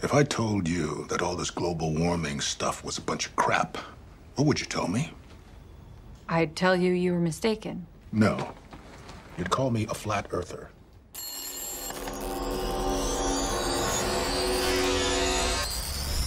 If I told you that all this global warming stuff was a bunch of crap, what would you tell me? I'd tell you you were mistaken. No. You'd call me a flat earther.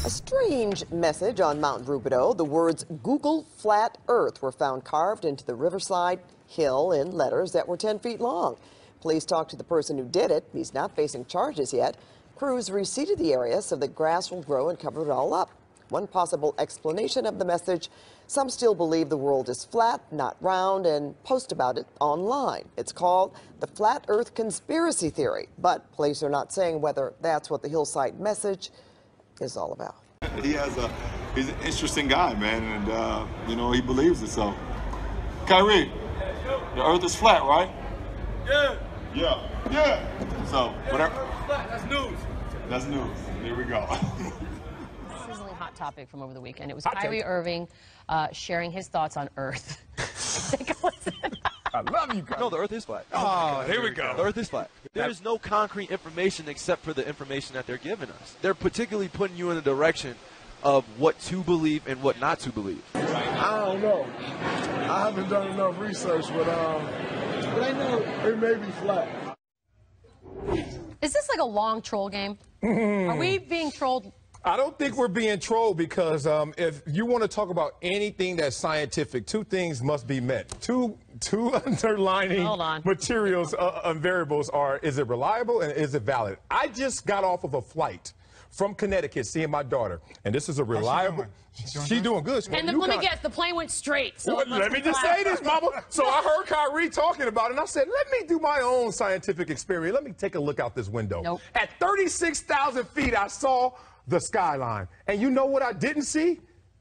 A strange message on Mount Rubidoux. The words Google Flat Earth were found carved into the riverside hill in letters that were 10 feet long. Police talked to the person who did it. He's not facing charges yet. Crews reseeded the area so that grass will grow and cover it all up. One possible explanation of the message: some still believe the world is flat, not round, and post about it online. It's called the Flat Earth Conspiracy Theory, but police are not saying whether that's what the hillside message is all about. He's an interesting guy, man, and you know, he believes it. So, Kyrie, the Earth is flat, right? Yeah. So, whatever. That's news. That's news. Here we go. Sizzling hot topic from over the weekend. It was Kyrie Irving sharing his thoughts on Earth. Take a listen. I love you, Kyrie. No, the Earth is flat. Oh, here we go. The Earth is flat. There's no concrete information except for the information that they're giving us. They're particularly putting you in the direction of what to believe and what not to believe. I don't know. I haven't done enough research, but I know it may be flat. Is this like a long troll game? Are we being trolled? I don't think we're being trolled because if you want to talk about anything that's scientific, two things must be met. Two underlining materials and variables are: is it reliable and is it valid? I just got off of a flight from Connecticut seeing my daughter, and this is a reliable. She's doing good. And let me guess, the plane went straight. So let me just say this, Mama. So I heard Kyrie talking about it, and I said, let me do my own scientific experiment. Let me take a look out this window. Nope. At 36,000 feet, I saw the skyline. And you know what I didn't see?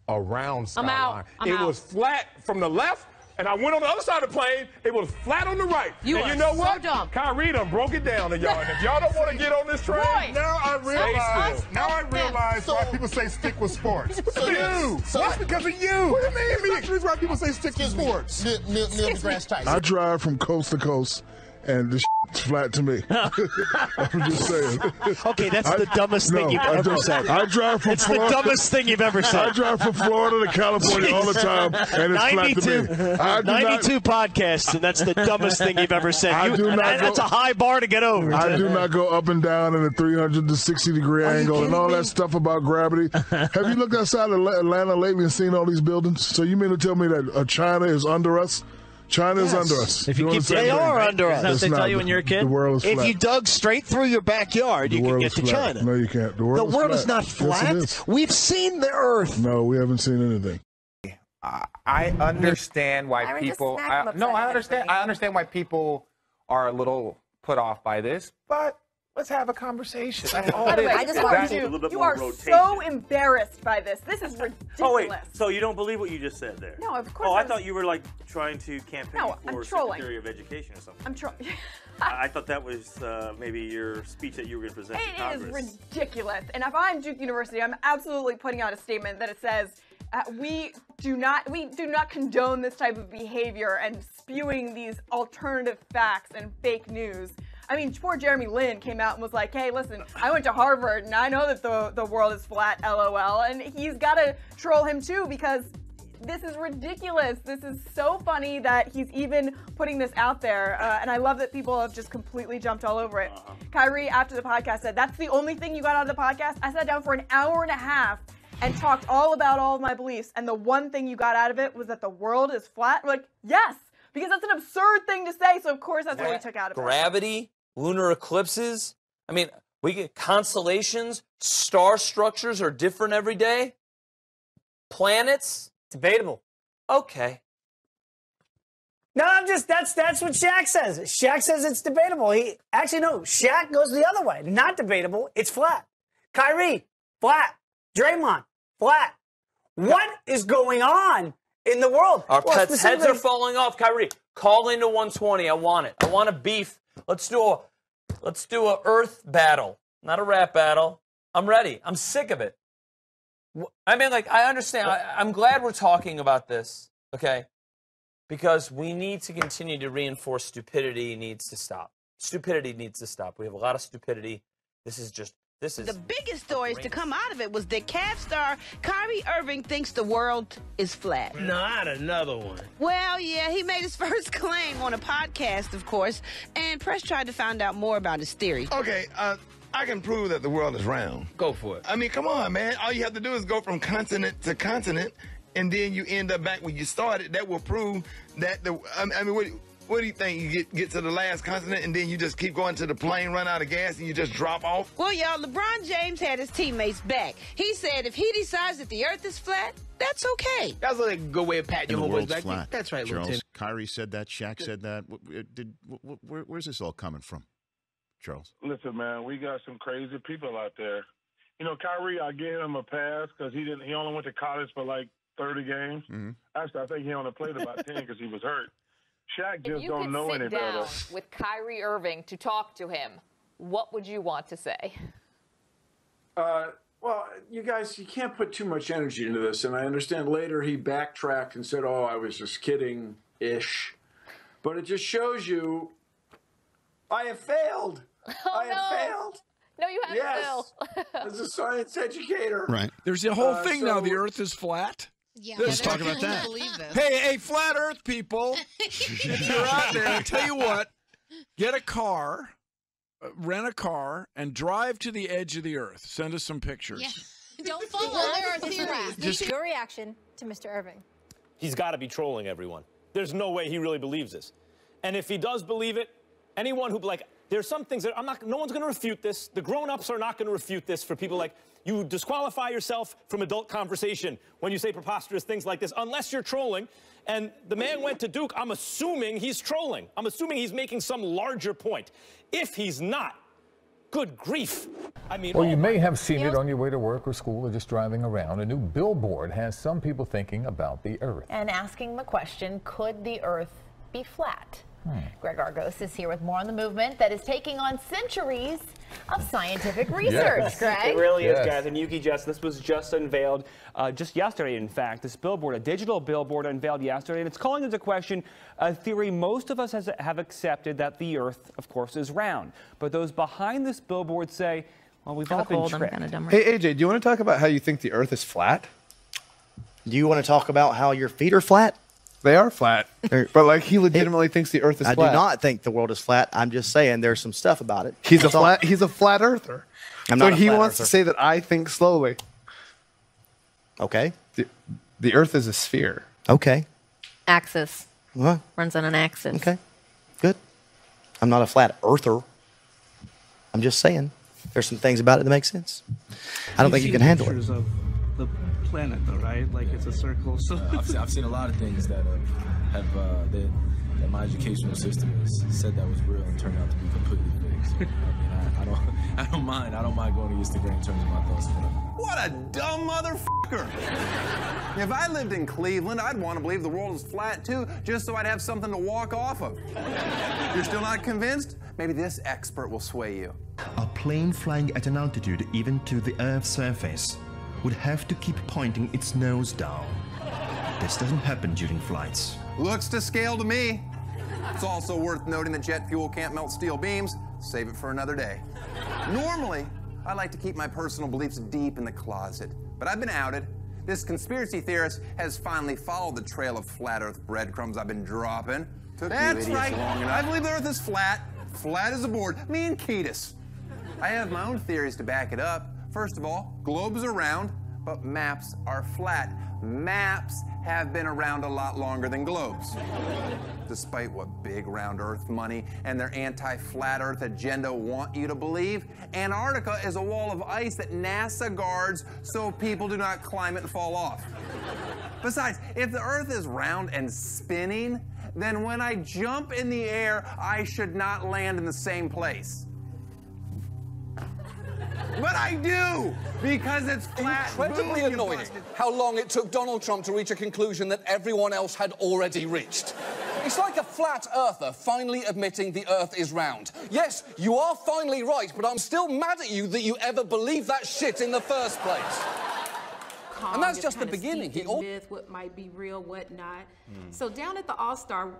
A round skyline. I'm out. Was flat from the left, and I went on the other side of the plane. It was flat on the right. You know what? So dumb. Kyrie done broke it down to y'all. And if y'all don't want to get on this train, Now I realize why people say stick with sports. That's because of you. What do you mean? That's the reason why people say stick with sports. Neil deGrasse Tyson. I drive from coast to coast, and this is flat to me. I'm just saying. Okay, that's the dumbest thing you've ever said. I drive from Florida. It's the dumbest thing you've ever said. I drive from Florida to California all the time, and it's flat to me. 92 podcasts, and that's the dumbest thing you've ever said. That's a high bar to get over. I do not go up and down in a 360-degree angle and all that stuff about gravity. Have you looked outside of Atlanta lately and seen all these buildings? So you mean to tell me that China is under us? China is under us. If you keep they are under us. That's They not tell you when you're a kid. The world is flat. If you dug straight through your backyard, you can get to China. No, you can't. The world is not flat. Yes, We've seen the Earth. No, we haven't seen anything. I understand why people. I understand why people are a little put off by this, but let's have a conversation. That's all By the it way, is. I just want to. You are so embarrassed by this. This is ridiculous. Oh wait, so you don't believe what you just said there? No, of course. Oh, I thought you were like trying to campaign for trolling. Secretary of Education or something. I'm trolling. I thought that was maybe your speech that you were going to present to Congress. It is ridiculous. And if I'm Duke University, I'm absolutely putting out a statement that it says we do not condone this type of behavior and spewing these alternative facts and fake news. I mean, poor Jeremy Lin came out and was like, hey, listen, I went to Harvard and I know that the world is flat, LOL. And he's got to troll him too because this is ridiculous. This is so funny that he's even putting this out there. And I love that people have just completely jumped all over it. Kyrie, after the podcast, said, that's the only thing you got out of the podcast? I sat down for an hour and a half and talked all about all of my beliefs. And the one thing you got out of it was that the world is flat? We're like, yes, because that's an absurd thing to say. So, of course, that's what we took out of it. Gravity, lunar eclipses. I mean, we get constellations, star structures are different every day. Planets, debatable. Okay. No, that's what Shaq says. Shaq says it's debatable. Shaq goes the other way. Not debatable. It's flat. Kyrie, flat. Draymond, flat. What is going on in the world? Our pets' heads are falling off. Kyrie, call into 120. I want it. I want a beef. Let's do a Earth battle, not a rap battle. I'm ready. I'm sick of it. I mean, like, I understand. I'm glad we're talking about this, okay? Because we need to continue to reinforce stupidity needs to stop. Stupidity needs to stop. We have a lot of stupidity. This is just This is the biggest stories to come out of it was that Cavs star Kyrie Irving thinks the world is flat. Not another one. Well, yeah, he made his first claim on a podcast, of course, and press tried to find out more about his theory. Okay, I can prove that the world is round. Go for it. I mean, come on, man. All you have to do is go from continent to continent, and then you end up back where you started. That will prove that what do you think? You get to the last continent and then you just keep going till the plane run out of gas and you just drop off? Well, y'all, LeBron James had his teammates back. He said if he decides that the earth is flat, that's okay. That's a good way of patting your homeboys back. Flat. That's right, Charles. Lieutenant. Kyrie said that. Shaq said that. Where's this all coming from, Charles? Listen, man, we got some crazy people out there. You know, Kyrie, I give him a pass because he only went to college for like 30 games. Mm-hmm. Actually, I think he only played about 10 because he was hurt. Shaq just you don't know could any sit down better. with Kyrie Irving to talk to him, what would you want to say? Well, you guys, you can't put too much energy into this. And I understand later he backtracked and said, oh, I was just kidding-ish. But it just shows you I have failed. Oh, I have failed. No, you haven't, Yes. Bill. As a science educator. Right. There's a whole thing now. The Earth is flat. Yeah, let's talk about that. Hey, flat Earth people, if you're out there, I tell you what, get a car, rent a car, and drive to the edge of the Earth. Send us some pictures. Yeah. Don't follow. Well, there are theories. Your reaction to Mr. Irving? He's got to be trolling everyone. There's no way he really believes this. And if he does believe it, anyone who, there's some things that no one's going to refute this. The grown-ups are not going to refute this for people like, you disqualify yourself from adult conversation when you say preposterous things like this, unless you're trolling. And the man went to Duke. I'm assuming he's trolling. I'm assuming he's making some larger point. If he's not, good grief. I mean, well, you may have seen it on your way to work or school or just driving around. A new billboard has some people thinking about the Earth. And asking the question, could the Earth be flat? Greg Argos is here with more on the movement that is taking on centuries of scientific research. Greg? It really is, guys. And Yuki, Jess, this was just unveiled just yesterday, in fact. This billboard, a digital billboard unveiled yesterday, and it's calling into question a theory most of us have accepted, that the Earth, of course, is round. But those behind this billboard say, well, we've all been tricked. Hey, AJ, do you want to talk about how you think the Earth is flat? Do you want to talk about how your feet are flat? They are flat. But, like, he legitimately thinks the Earth is flat. I do not think the world is flat. I'm just saying there's some stuff about it. He's a flat earther. So he wants to say that I think slowly. Okay. The Earth is a sphere. Okay. Axis. What? Runs on an axis. Okay. Good. I'm not a flat earther. I'm just saying there's some things about it that make sense. I don't think you can handle it. Of the planet, though, right? Like it's a circle. So I've seen a lot of things that that my educational system has said that was real and turned out to be completely fixed. I mean, I don't mind. I don't mind going to Instagram in terms of my thoughts. What a dumb motherfucker! If I lived in Cleveland, I'd want to believe the world is flat too, just so I'd have something to walk off of. You're still not convinced? Maybe this expert will sway you. A plane flying at an altitude even to the Earth's surface would have to keep pointing its nose down. This doesn't happen during flights. Looks to scale to me. It's also worth noting that jet fuel can't melt steel beams. Save it for another day. Normally, I like to keep my personal beliefs deep in the closet, but I've been outed. This conspiracy theorist has finally followed the trail of flat Earth breadcrumbs I've been dropping. That's right. I believe the Earth is flat as a board. Me and Ketis. I have my own theories to back it up. First of all, globes are round, but maps are flat. Maps have been around a lot longer than globes. Despite what big round Earth money and their anti-flat Earth agenda want you to believe, Antarctica is a wall of ice that NASA guards so people do not climb it and fall off. Besides, if the Earth is round and spinning, then when I jump in the air, I should not land in the same place. But I do, because it's flat. Incredibly annoying how long it took Donald Trump to reach a conclusion that everyone else had already reached. It's like a flat earther finally admitting the Earth is round. Yes, you are finally right, but I'm still mad at you that you ever believed that shit in the first place. And that's just the beginning. Myth, what might be real, what not. So down at the All-Star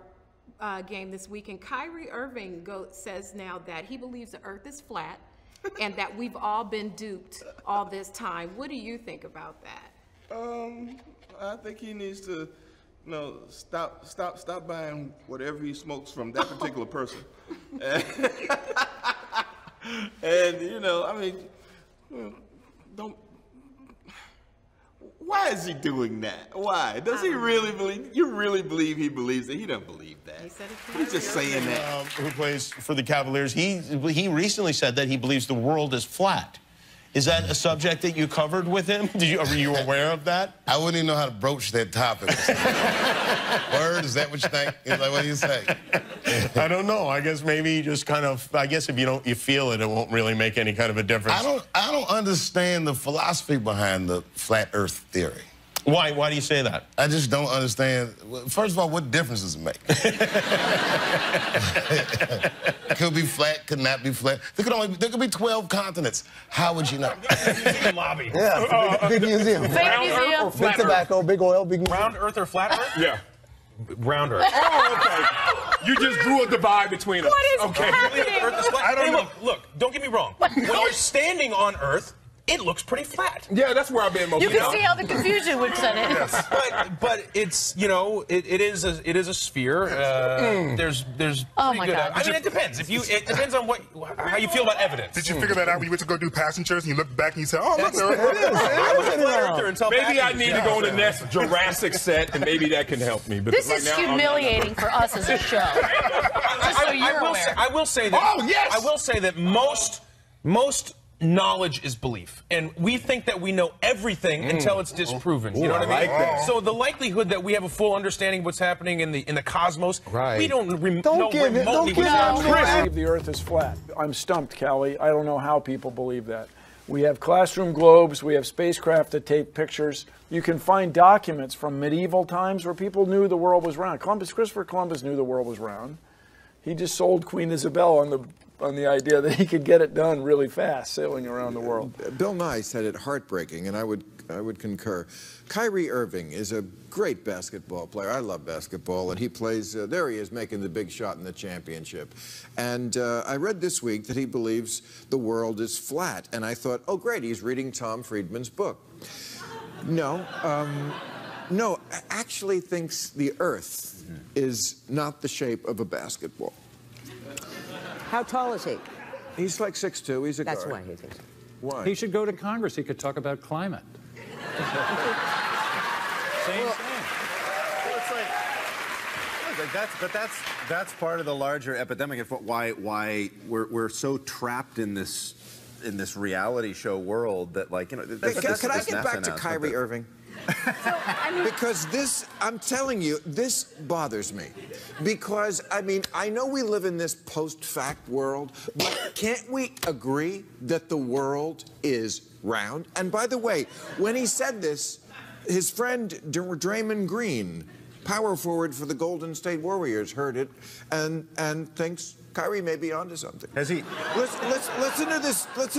game this weekend, Kyrie Irving says now that he believes the Earth is flat. and that we've all been duped all this time. What do you think about that? I think he needs to, stop buying whatever he smokes from that particular person. And don't. Why is he doing that? Why? Does he really believe? You really believe he believes that? He doesn't believe that. He's just saying that. Who plays for the Cavaliers? He recently said that he believes the world is flat. Is that a subject that you covered with him? Were you aware of that? I wouldn't even know how to broach that topic. Word, is that what you think? Is that what you say? I don't know. I guess maybe just kind of, I guess if you feel it, it won't really make any kind of a difference. I don't understand the philosophy behind the flat earth theory. Why? Why do you say that? I just don't understand. First of all, what difference does it make? Could be flat, could not be flat. There could be 12 continents. How would you know? Lobby. Yeah, big museum. Round earth or flat big tobacco, big oil, big... Round earth or flat earth? Yeah. Round earth. Oh, okay. You just drew a divide between us. What is happening? I don't know. Look, don't get me wrong. When you're standing on Earth, it looks pretty flat. Yeah, that's where I've been most. You can see how the confusion would set in. Yes. But it's it is a sphere. There's oh my God. I mean, it depends. It depends on how you feel about evidence. Did you figure that out when you went to go do passengers and you looked back and you said, "Oh, look, there it is." Maybe I need to go on the next Jurassic set, and maybe that can help me. This is humiliating for us as a show. Just so you're aware. I will say that. Oh yes. I will say that most knowledge is belief, and we think that we know everything until it's disproven. You know what I mean? Like that. So the likelihood that we have a full understanding of what's happening in the cosmos, we don't know remotely what's believe the Earth is flat. I'm stumped, Callie. I don't know how people believe that. We have classroom globes. We have spacecraft that take pictures. You can find documents from medieval times where people knew the world was round. Christopher Columbus knew the world was round. He just sold Queen Isabel on the idea that he could get it done really fast, sailing around the world. Bill Nye said it heartbreaking, and I would concur. Kyrie Irving is a great basketball player. I love basketball, and he plays, there he is making the big shot in the championship. And I read this week that he believes the world is flat, and I thought, oh great, he's reading Tom Friedman's book. No, no, actually thinks the Earth is not the shape of a basketball. How tall is he? He's like 6'2". He's a guard. That's why he thinks. Why? He should go to Congress. He could talk about climate. Same. That's part of the larger epidemic of why we're so trapped in this reality show world that Can I get back to Kyrie Irving? Because this, I'm telling you, this bothers me. Because, I know we live in this post-fact world, but can't we agree that the world is round? And by the way, when he said this, his friend Draymond Green, power forward for the Golden State Warriors, heard it and thinks Kyrie may be onto something. Has he? Listen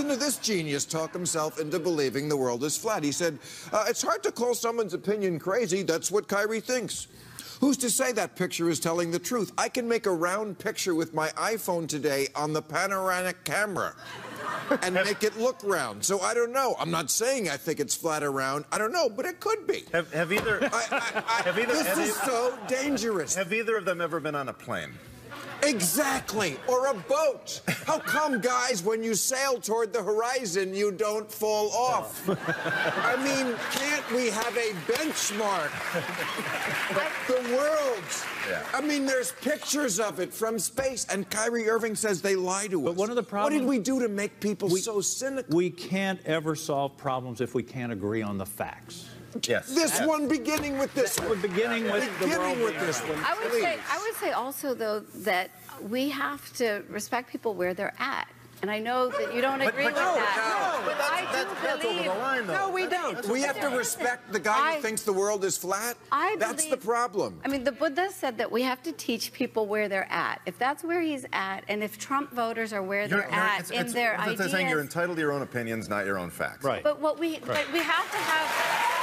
to this genius talk himself into believing the world is flat. He said, it's hard to call someone's opinion crazy. That's what Kyrie thinks. Who's to say that picture is telling the truth? I can make a round picture with my iPhone today on the panoramic camera and make it look round. So I don't know. I'm not saying I think it's flat around. I don't know, but it could be. Have either... This is so dangerous. Have either of them ever been on a plane? Exactly, or a boat. How come, guys, when you sail toward the horizon, you don't fall off? I mean, can't we have a benchmark? The world. Yeah. I mean, there's pictures of it from space, and Kyrie Irving says they lie to us. But one of the problems... What did we do to make people so cynical? We can't ever solve problems if we can't agree on the facts. Yes. This one beginning with this one. Beginning with this one. I would say also, though, that we have to respect people where they're at. And I know that you don't agree with that. No, that's over the line, though. No, we don't. We have to respect the guy who thinks the world is flat. That's the problem. I mean, the Buddha said that we have to teach people where they're at. If that's where he's at, and if Trump voters are where they're at in their ideas... It's saying you're entitled to your own opinions, not your own facts. Right. But what we have to have...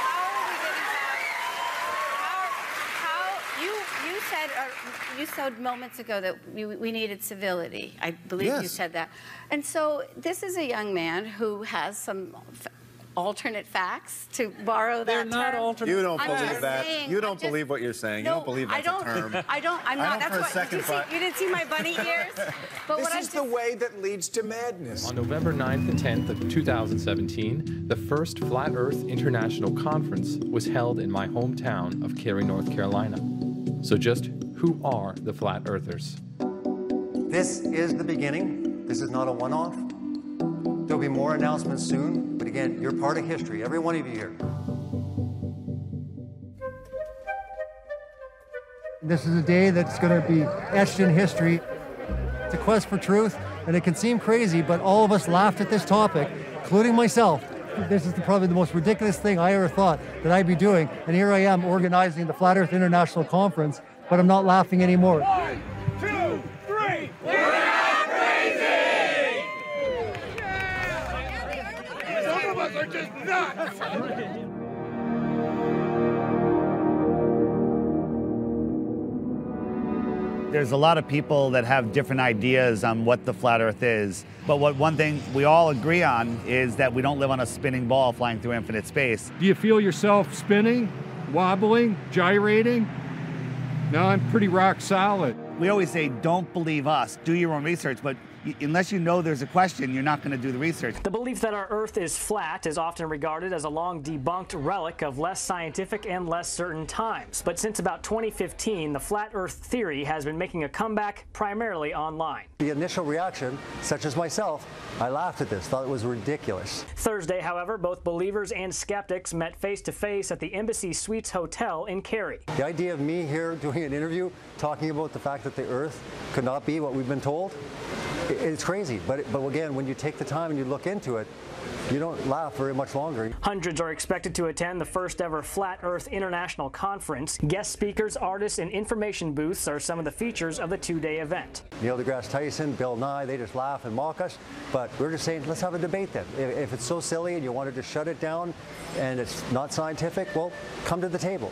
You said moments ago that we needed civility. I believe you said that. And so this is a young man who has some alternate facts, to borrow that They're not term. alternate. You don't believe that. You don't believe what you're saying. You don't believe that's a term. I'm not. That's what, you didn't see my bunny ears? But this is the way that leads to madness. On November 9th and 10th of 2017, the first Flat Earth International Conference was held in my hometown of Cary, North Carolina. So just who are the Flat Earthers? This is the beginning. This is not a one-off. There'll be more announcements soon, but again, you're part of history, every one of you here. This is a day that's going to be etched in history. It's a quest for truth, and it can seem crazy, but all of us laughed at this topic, including myself. This is probably the most ridiculous thing I ever thought that I'd be doing, and here I am organizing the Flat Earth International Conference, but I'm not laughing anymore. 1, 2, 3, we're not crazy! Some of us are just nuts! There's a lot of people that have different ideas on what the flat Earth is, but one thing we all agree on is that we don't live on a spinning ball flying through infinite space. Do you feel yourself spinning, wobbling, gyrating? No, I'm pretty rock solid. We always say, don't believe us, do your own research, but unless you know there's a question, you're not going to do the research. The belief that our Earth is flat is often regarded as a long debunked relic of less scientific and less certain times. But since about 2015, the flat Earth theory has been making a comeback primarily online. The initial reaction, such as myself, I laughed at this, thought it was ridiculous. Thursday, however, both believers and skeptics met face-to-face at the Embassy Suites Hotel in Cary. The idea of me here doing an interview talking about the fact that the Earth could not be what we've been told, it's crazy, but again, when you take the time and you look into it, you don't laugh very much longer. Hundreds are expected to attend the first ever Flat Earth International Conference. Guest speakers, artists, and information booths are some of the features of the two-day event. Neil deGrasse Tyson, Bill Nye, they just laugh and mock us, but we're just saying, let's have a debate then. If it's so silly and you wanted to shut it down and it's not scientific, well, come to the table.